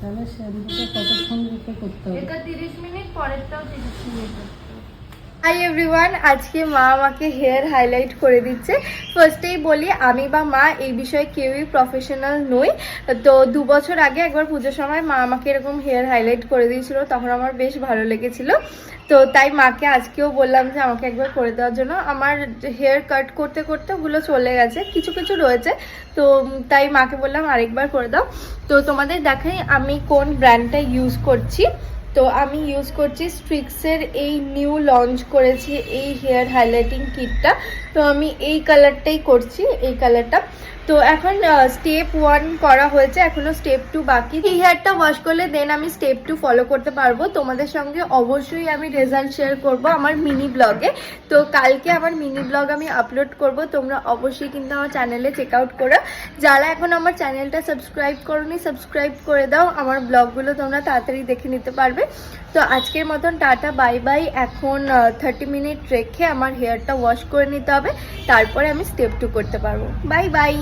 তাহলে শ্যাম্পুটা কতক্ষণ রেখে করতে হবে? এটা 30 মিনিট, পরেরটাও 30 মিনিট। হাই এভরিওয়ান, আজকে মা আমাকে হেয়ার হাইলাইট করে দিচ্ছে। ফার্স্টেই বলি, আমি বা মা এই বিষয়ে কেউই প্রফেশনাল নই। তো 2 বছর আগে একবার পুজোর সময় মা আমাকে এরকম হেয়ার হাইলাইট করে দিয়েছিল, তখন আমার বেশ ভালো লেগেছিল। তো তাই মাকে আজকেও বললাম যে আমাকে একবার করে দেওয়ার জন্য। আমার হেয়ার কাট করতে করতে ওগুলো চলে গেছে, কিছু কিছু রয়েছে, তো তাই মাকে বললাম আরেকবার করে দাও। তো তোমাদের দেখাই আমি কোন ব্র্যান্ডটা ইউজ করছি। তো আমি ইউজ করছি স্ট্রিক্সের এই নিউ লঞ্চ করেছি এই হেয়ার হাইলাইটিং কিটটা। তো আমি এই কালারটাই করছি, এই কালারটা। তো এখন স্টেপ 1 করা হয়েছে, এখনো স্টেপ 2 বাকি। এই হেয়ারটা ওয়াশ করলে দেন আমি স্টেপ 2 ফলো করতে পারবো। তোমাদের সঙ্গে অবশ্যই আমি রেজাল্ট শেয়ার করব আমার মিনি ব্লগে। তো কালকে আমার মিনি ব্লগ আমি আপলোড করব, তোমরা অবশ্যই কিন্তু আমার চ্যানেলে চেক আউট করো। যারা এখন আমার চ্যানেলটা সাবস্ক্রাইব করোনি, সাবস্ক্রাইব করে দাও, আমার ব্লগগুলো তোমরা তাড়াতাড়ি দেখে নিতে পারবে। তো আজকের মতন টাটা, বাই বাই। এখন 30 মিনিট রেখে আমার হেয়ারটা ওয়াশ করে নিতে হবে, তারপরে আমি স্টেপ 2 করতে পারবো। Bye bye.